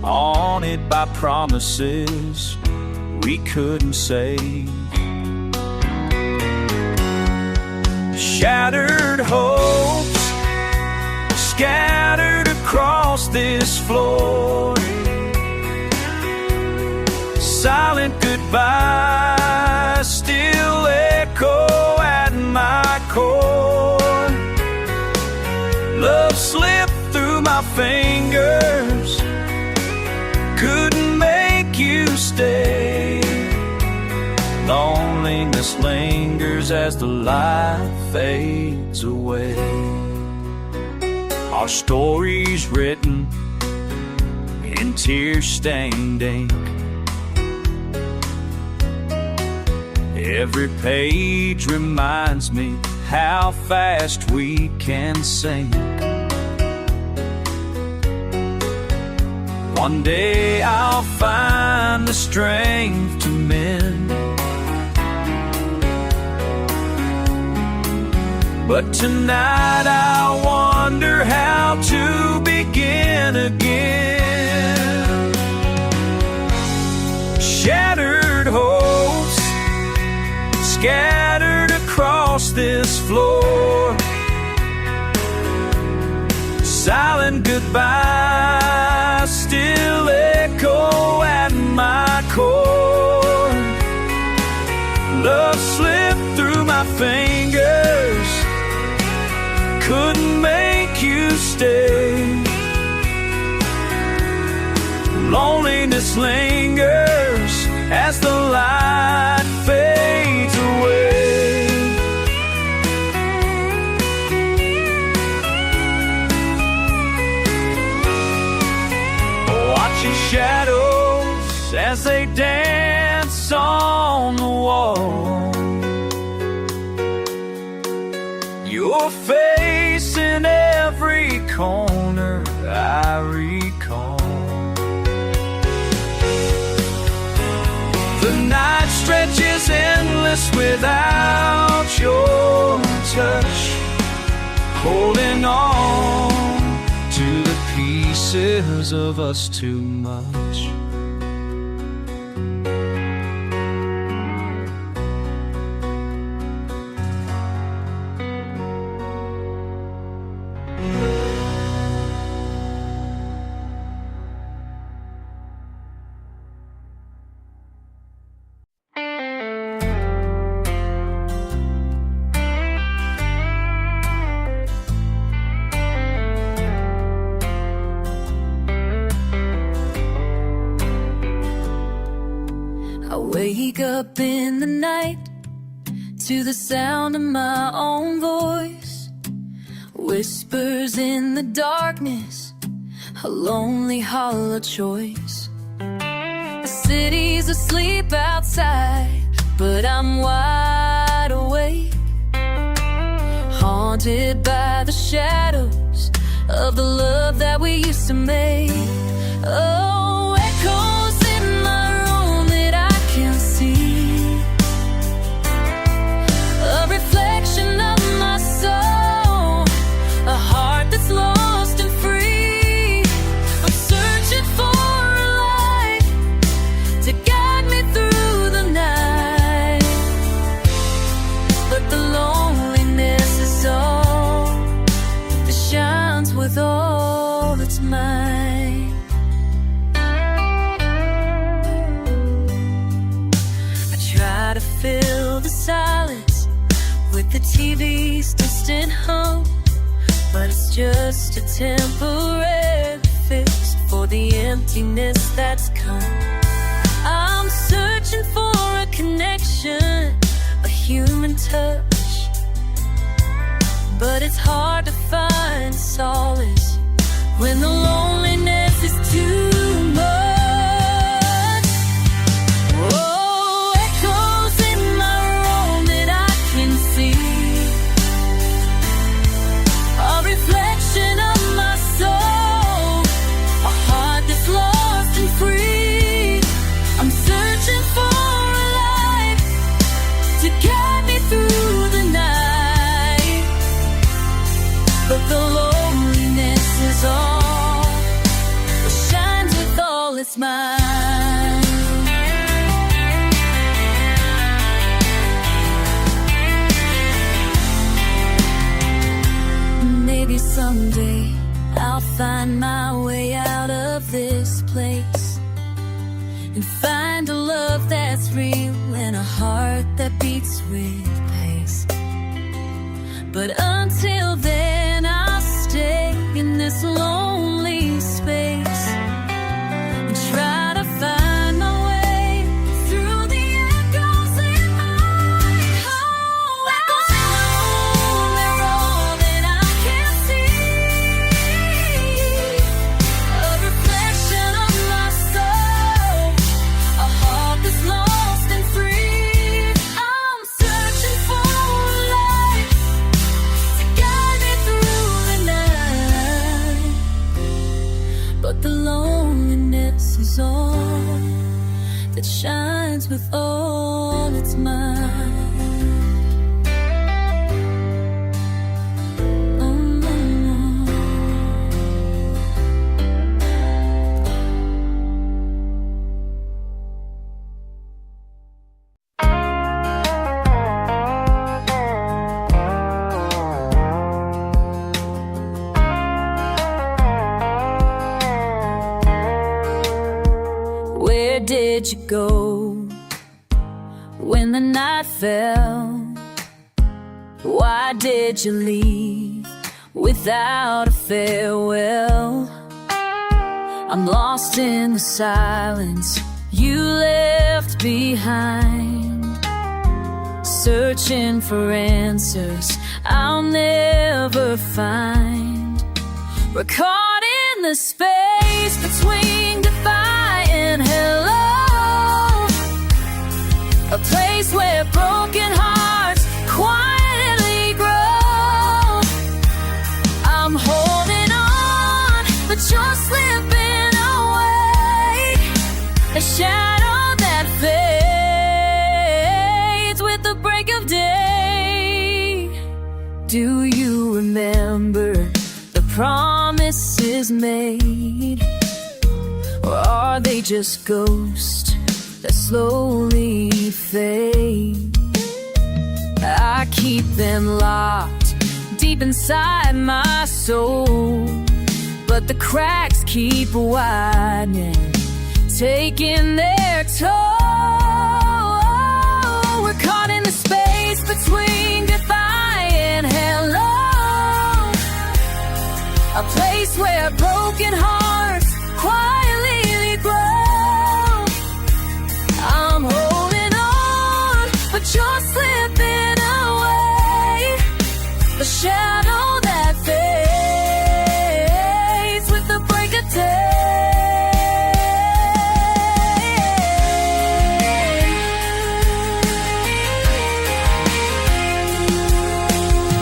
Haunted by promises we couldn't say. Shattered hopes scattered across this floor. Silent goodbyes still echo at my core. Love slipped through my fingers, couldn't make you stay. Loneliness lingers as the light fades away. Our story's written in tear-stained ink. Every page reminds me how fast we can sink. One day I'll find the strength to mend, but tonight I wonder how to begin again. Shattered hopes scattered across this floor. Silent goodbyes still echo at my core. Love slipped through my fingers, couldn't make you stay. Loneliness lingers as the light fades away. Watching shadows as they dance on the wall. Your face in every corner I recall. The night stretches endless without your touch, holding on to the pieces of us too much. Wake up in the night to the sound of my own voice. Whispers in the darkness, a lonely hollow choice. The city's asleep outside, but I'm wide awake, haunted by the shadows of the love that we used to make. Oh, echoes in my room that I can't see, a reflection of my soul, a heart that's lost and free. I'm searching for a light to guide me through the night, but the loneliness is all that shines with all that's mine. I try to fill the silence with the TV's distant hum, but it's just a temporary fix for the emptiness that's come. I'm searching for a connection, a human touch, but it's hard to find solace when the loneliness is too much. it's mine. Maybe someday I'll find my way out of this place and find a love that's real and a heart that beats with pace. But until then I'll stay in this lonely space and try to find my way through the echoes in my home. Echoes in my home, they're all that I can see. A reflection of my soul, a heart that's lost and free. I'm searching for a light to guide me through the night, but the loneliness is all that shines with all its might. Where did you go when the night fell? Why did you leave without a farewell? I'm lost in the silence you left behind, searching for answers I'll never find. We're caught in the space between goodbye and hello, a place where broken hearts quietly grow. I'm holding on, but you're slipping away, a shadow that fades with the break of day. Do you remember the promises made, or are they just ghosts that slowly fade? I keep them locked deep inside my soul, but the cracks keep widening, taking their toll. We're caught in the space between goodbye and hello, a place where broken hearts quietly grow. I'm holding on, but you're slipping away, the shadow that fades with the break of day.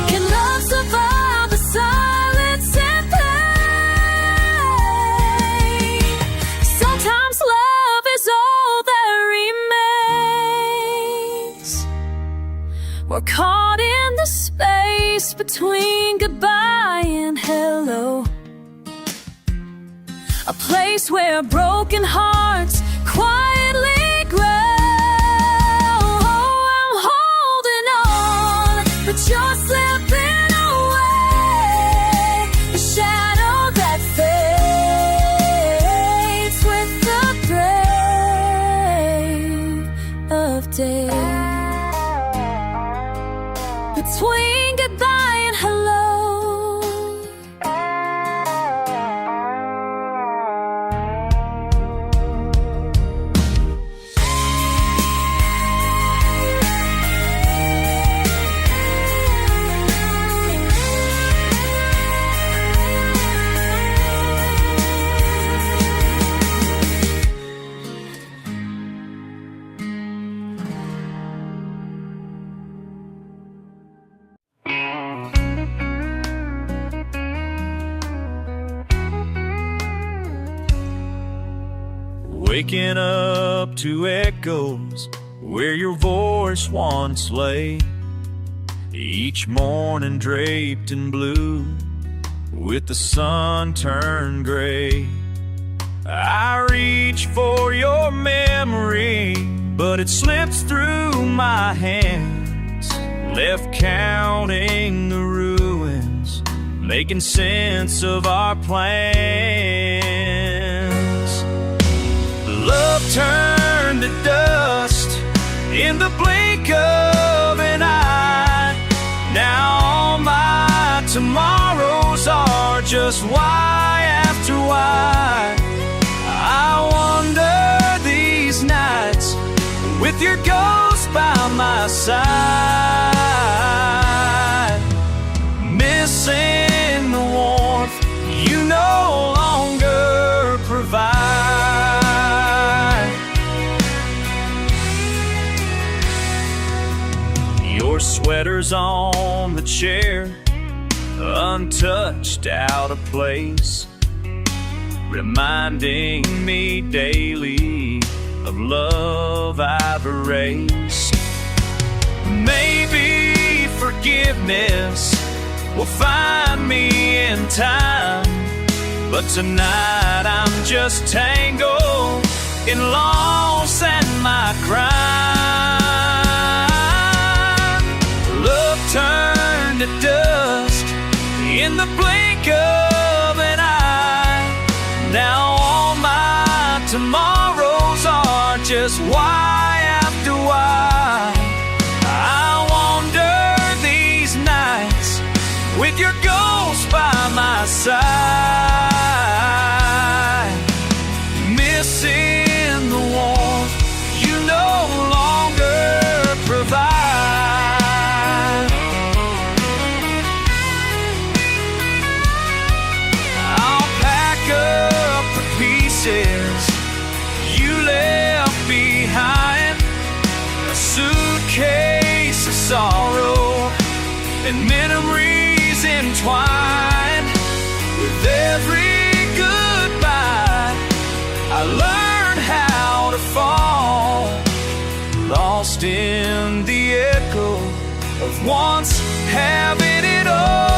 Can love survive the silence and pain? Sometimes love is all that remains. We're caught in the space between goodbye and hello, a place where broken hearts quietly grow. I'm holding on, but you're slipping away, the shadow that fades with the break of day. Between goodbye and hello, waking up to echoes where your voice once lay, each morning draped in blue with the sun turned gray. I reach for your memory, but it slips through my hands. Left counting the ruins, making sense of our plans. Love turned to dust in the blink of an eye. Now all my tomorrows are just why after why. I wonder these nights with your ghost by my side, missing the warmth you no longer provide. Your sweater's on the chair, untouched, out of place, reminding me daily of love I've erased. Maybe forgiveness will find me in time, but tonight I'm just tangled in loss and my crime. Love turned to dust in the blink of an eye. Now all my tomorrows are just why after why. I wander these nights with your ghost by my side, missing the warmth you no longer provide. I'll pack up the pieces you left behind, a suitcase of sorrow and memories entwined. With every goodbye I learned how to fall, lost in the echo of once having it all.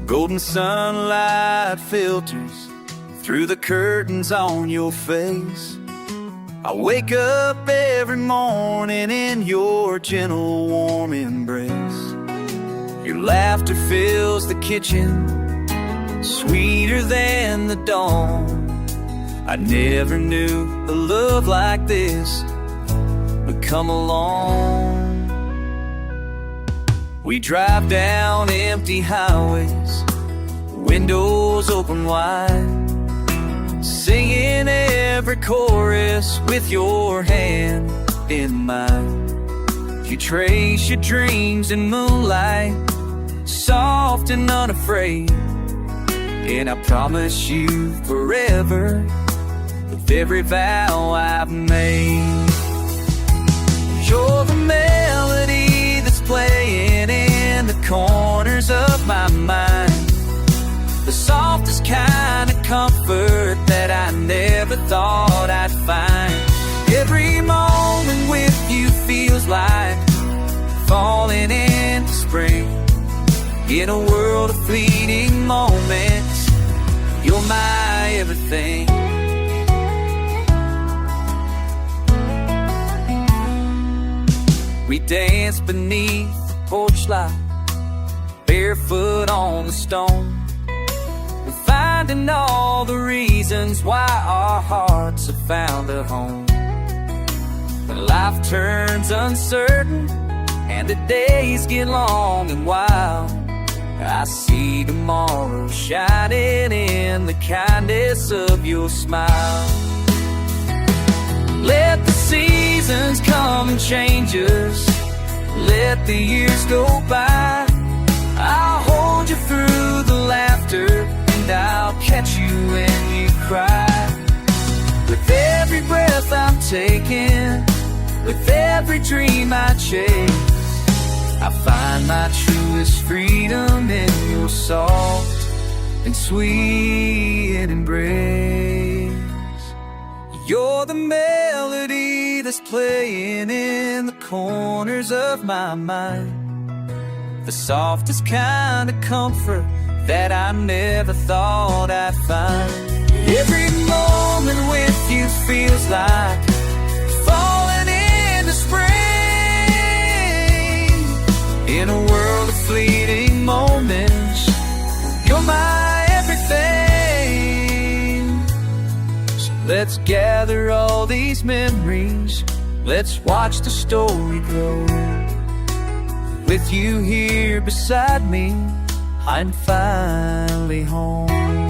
Golden sunlight filters through the curtains on your face. I wake up every morning in your gentle, warm embrace. Your laughter fills the kitchen, sweeter than the dawn. I never knew a love like this would come along. We drive down empty highways, windows open wide, singing every chorus with your hand in mine. You trace your dreams in moonlight, soft and unafraid, and I promise you forever with every vow I've made. You're the melody that's playing in the corners of my mind, the softest kind of comfort that I never thought I'd find. Every moment with you feels like falling into spring. In a world of fleeting moments, you're my everything. We dance beneath the porch light, barefoot on the stone. We finding all the reasons why our hearts have found a home. When life turns uncertain and the days get long and wild, I see tomorrow shining in the kindness of your smile. Let the seasons come and change us, let the years go by. I'll hold you through the laughter, and I'll catch you when you cry. With every breath I'm taking, with every dream I chase, I find my truest freedom in your soft and sweet embrace. You're the melody that's playing in the corners of my mind, the softest kind of comfort that I never thought I'd find. Every moment with you feels like falling into spring, in a world of fleeting moments. You're my everything. So let's gather all these memories, let's watch the story grow. With you here beside me, I'm finally home.